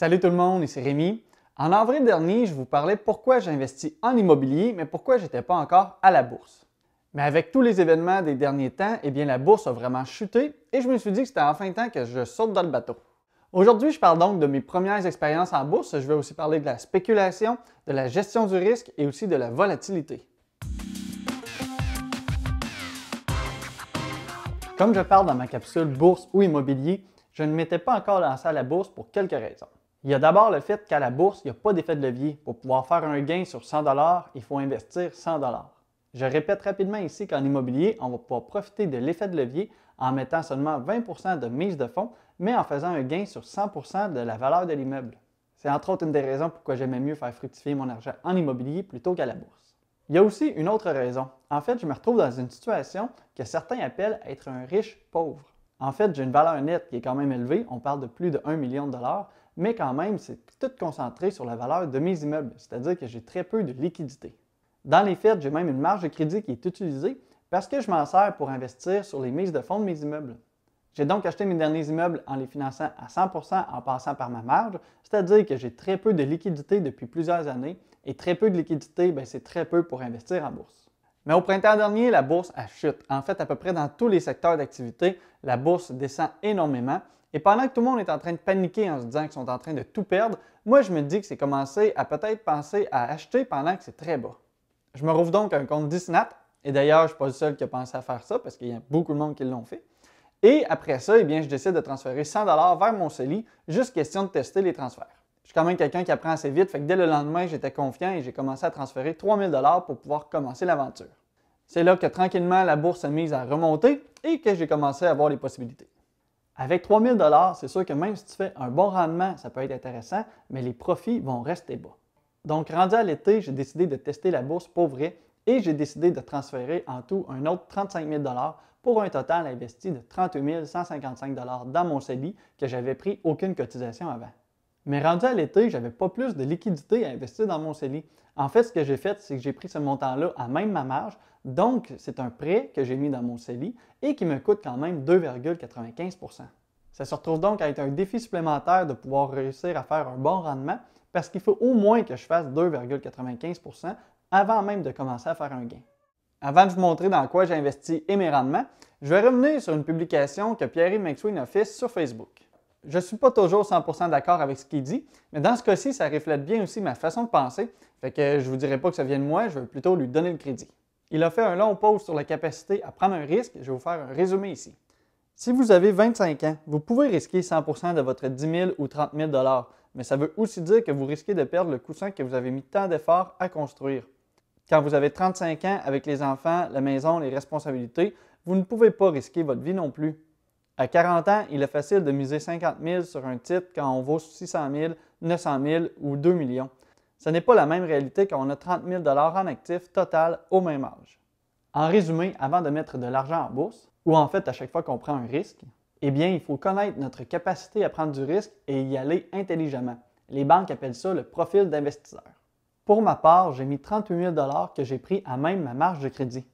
Salut tout le monde, ici Rémi. En avril dernier, je vous parlais pourquoi j'investis en immobilier, mais pourquoi je n'étais pas encore à la bourse. Mais avec tous les événements des derniers temps, la bourse a vraiment chuté et je me suis dit que c'était enfin temps que je saute dans le bateau. Aujourd'hui, je parle donc de mes premières expériences en bourse. Je vais aussi parler de la spéculation, de la gestion du risque et aussi de la volatilité. Comme je parle dans ma capsule bourse ou immobilier, je ne m'étais pas encore lancé à la bourse pour quelques raisons. Il y a d'abord le fait qu'à la bourse, il n'y a pas d'effet de levier. Pour pouvoir faire un gain sur 100 $, il faut investir 100 $. Je répète rapidement ici qu'en immobilier, on va pouvoir profiter de l'effet de levier en mettant seulement 20 % de mise de fonds, mais en faisant un gain sur 100 % de la valeur de l'immeuble. C'est entre autres une des raisons pourquoi j'aimais mieux faire fructifier mon argent en immobilier plutôt qu'à la bourse. Il y a aussi une autre raison. En fait, je me retrouve dans une situation que certains appellent être un riche pauvre. En fait, j'ai une valeur nette qui est quand même élevée, on parle de plus de 1 million de dollars, mais quand même, c'est tout concentré sur la valeur de mes immeubles, c'est-à-dire que j'ai très peu de liquidité. Dans les faits, j'ai même une marge de crédit qui est utilisée parce que je m'en sers pour investir sur les mises de fonds de mes immeubles. J'ai donc acheté mes derniers immeubles en les finançant à 100 % en passant par ma marge, c'est-à-dire que j'ai très peu de liquidité depuis plusieurs années et très peu de liquidité, c'est très peu pour investir en bourse. Mais au printemps dernier, la bourse a chute. En fait, à peu près dans tous les secteurs d'activité, la bourse descend énormément. Et pendant que tout le monde est en train de paniquer en se disant qu'ils sont en train de tout perdre, moi je me dis que c'est commencé à peut-être penser à acheter pendant que c'est très bas. Je me rouvre donc un compte Disnat, et d'ailleurs je ne suis pas le seul qui a pensé à faire ça parce qu'il y a beaucoup de monde qui l'ont fait. Et après ça, je décide de transférer 100 $ vers mon CELI, juste question de tester les transferts. Je suis quand même quelqu'un qui apprend assez vite, fait que dès le lendemain, j'étais confiant et j'ai commencé à transférer 3000 $ pour pouvoir commencer l'aventure. C'est là que tranquillement la bourse s'est mise à remonter et que j'ai commencé à voir les possibilités. Avec 3000 $, c'est sûr que même si tu fais un bon rendement, ça peut être intéressant, mais les profits vont rester bas. Donc, rendu à l'été, j'ai décidé de tester la bourse pour vrai et j'ai décidé de transférer en tout un autre 35 000 $ pour un total investi de 38 155 $ dans mon CELI que j'avais pris aucune cotisation avant. Mais rendu à l'été, je n'avais pas plus de liquidité à investir dans mon CELI. En fait, ce que j'ai fait, c'est que j'ai pris ce montant-là à même ma marge, donc c'est un prêt que j'ai mis dans mon CELI et qui me coûte quand même 2,95 %. Ça se retrouve donc à être un défi supplémentaire de pouvoir réussir à faire un bon rendement parce qu'il faut au moins que je fasse 2,95 % avant même de commencer à faire un gain. Avant de vous montrer dans quoi j'ai investi et mes rendements, je vais revenir sur une publication que Pierre-Yves McSween a faite sur Facebook. Je ne suis pas toujours 100 % d'accord avec ce qu'il dit, mais dans ce cas-ci, ça reflète bien aussi ma façon de penser, fait que je ne vous dirai pas que ça vient de moi, je veux plutôt lui donner le crédit. Il a fait un long post sur la capacité à prendre un risque, je vais vous faire un résumé ici. Si vous avez 25 ans, vous pouvez risquer 100 % de votre 10 000 ou 30 000 $, mais ça veut aussi dire que vous risquez de perdre le coussin que vous avez mis tant d'efforts à construire. Quand vous avez 35 ans, avec les enfants, la maison, les responsabilités, vous ne pouvez pas risquer votre vie non plus. À 40 ans, il est facile de miser 50 000 sur un titre quand on vaut 600 000, 900 000 ou 2 millions. Ce n'est pas la même réalité quand on a 30 000 $ en actifs total au même âge. En résumé, avant de mettre de l'argent en bourse, ou en fait à chaque fois qu'on prend un risque, il faut connaître notre capacité à prendre du risque et y aller intelligemment. Les banques appellent ça le profil d'investisseur. Pour ma part, j'ai mis 38 000 $ que j'ai pris à même ma marge de crédit.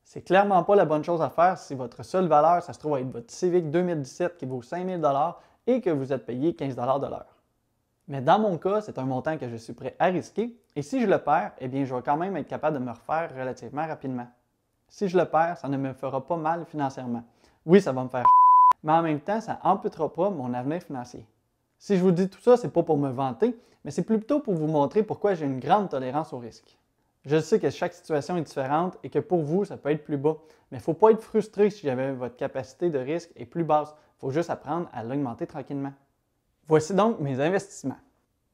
C'est clairement pas la bonne chose à faire si votre seule valeur, ça se trouve être votre Civic 2017 qui vaut 5 000 $ et que vous êtes payé 15 $ de l'heure. Mais dans mon cas, c'est un montant que je suis prêt à risquer et si je le perds, je vais quand même être capable de me refaire relativement rapidement. Si je le perds, ça ne me fera pas mal financièrement. Oui, ça va me faire mais en même temps, ça n'amputera pas mon avenir financier. Si je vous dis tout ça, ce n'est pas pour me vanter, mais c'est plutôt pour vous montrer pourquoi j'ai une grande tolérance au risque. Je sais que chaque situation est différente et que pour vous, ça peut être plus bas, mais il ne faut pas être frustré si jamais votre capacité de risque est plus basse. Il faut juste apprendre à l'augmenter tranquillement. Voici donc mes investissements.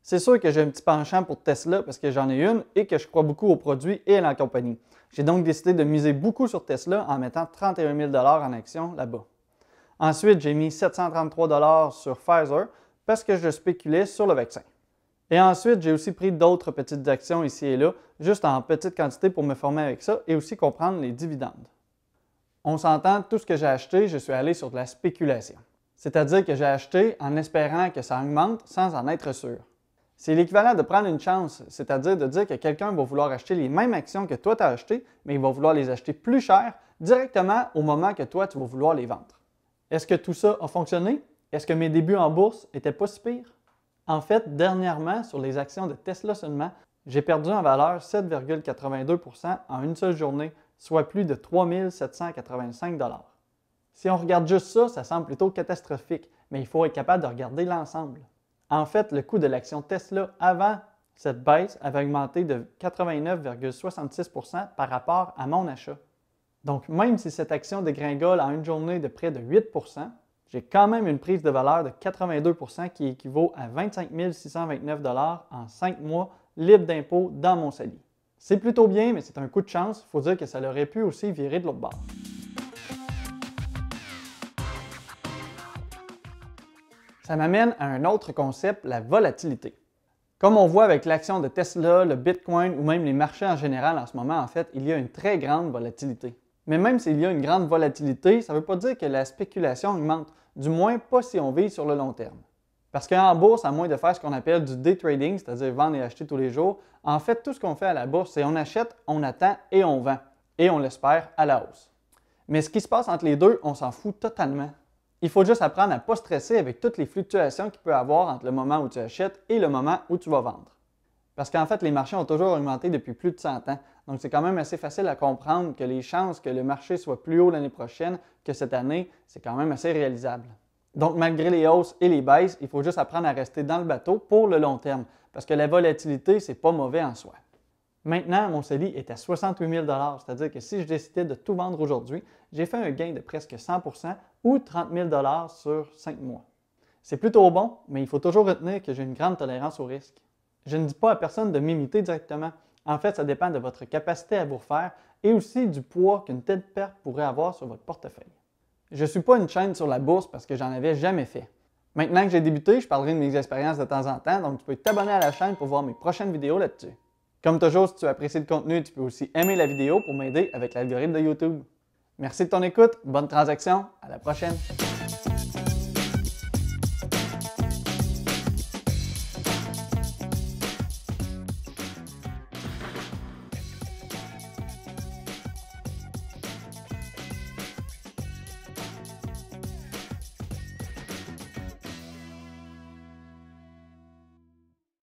C'est sûr que j'ai un petit penchant pour Tesla parce que j'en ai une et que je crois beaucoup aux produits et à la compagnie. J'ai donc décidé de miser beaucoup sur Tesla en mettant 31 000 $ en actions là-bas. Ensuite, j'ai mis 733 $ sur Pfizer parce que je spéculais sur le vaccin. Et ensuite, j'ai aussi pris d'autres petites actions ici et là, juste en petite quantité pour me former avec ça et aussi comprendre les dividendes. On s'entend, tout ce que j'ai acheté, je suis allé sur de la spéculation. C'est-à-dire que j'ai acheté en espérant que ça augmente sans en être sûr. C'est l'équivalent de prendre une chance, c'est-à-dire de dire que quelqu'un va vouloir acheter les mêmes actions que toi tu as achetées, mais il va vouloir les acheter plus cher directement au moment que toi tu vas vouloir les vendre. Est-ce que tout ça a fonctionné? Est-ce que mes débuts en bourse n'étaient pas si pires? En fait, dernièrement, sur les actions de Tesla seulement, j'ai perdu en valeur 7,82% en une seule journée, soit plus de 3 785 $. Si on regarde juste ça, ça semble plutôt catastrophique, mais il faut être capable de regarder l'ensemble. En fait, le coût de l'action Tesla avant cette baisse avait augmenté de 89,66% par rapport à mon achat. Donc, même si cette action dégringole en une journée de près de 8%, j'ai quand même une prise de valeur de 82% qui équivaut à 25 629 $ en 5 mois libre d'impôts dans mon CELI. C'est plutôt bien, mais c'est un coup de chance. Il faut dire que ça aurait pu aussi virer de l'autre bord. Ça m'amène à un autre concept, la volatilité. Comme on voit avec l'action de Tesla, le Bitcoin ou même les marchés en général en ce moment, en fait, il y a une très grande volatilité. Mais même s'il y a une grande volatilité, ça ne veut pas dire que la spéculation augmente, du moins pas si on vise sur le long terme. Parce qu'en bourse, à moins de faire ce qu'on appelle du day trading, c'est-à-dire vendre et acheter tous les jours, en fait, tout ce qu'on fait à la bourse, c'est on achète, on attend et on vend. Et on l'espère à la hausse. Mais ce qui se passe entre les deux, on s'en fout totalement. Il faut juste apprendre à ne pas stresser avec toutes les fluctuations qu'il peut y avoir entre le moment où tu achètes et le moment où tu vas vendre. Parce qu'en fait, les marchés ont toujours augmenté depuis plus de 100 ans. Donc, c'est quand même assez facile à comprendre que les chances que le marché soit plus haut l'année prochaine que cette année, c'est quand même assez réalisable. Donc, malgré les hausses et les baisses, il faut juste apprendre à rester dans le bateau pour le long terme. Parce que la volatilité, c'est pas mauvais en soi. Maintenant, mon CELI est à 68 000 $, c'est-à-dire que si je décidais de tout vendre aujourd'hui, j'ai fait un gain de presque 100% ou 30 000 $ sur 5 mois. C'est plutôt bon, mais il faut toujours retenir que j'ai une grande tolérance au risque. Je ne dis pas à personne de m'imiter directement. En fait, ça dépend de votre capacité à vous refaire et aussi du poids qu'une telle perte pourrait avoir sur votre portefeuille. Je ne suis pas une chaîne sur la bourse parce que j'en avais jamais fait. Maintenant que j'ai débuté, je parlerai de mes expériences de temps en temps, donc tu peux t'abonner à la chaîne pour voir mes prochaines vidéos là-dessus. Comme toujours, si tu apprécies le contenu, tu peux aussi aimer la vidéo pour m'aider avec l'algorithme de YouTube. Merci de ton écoute, bonne transaction, à la prochaine!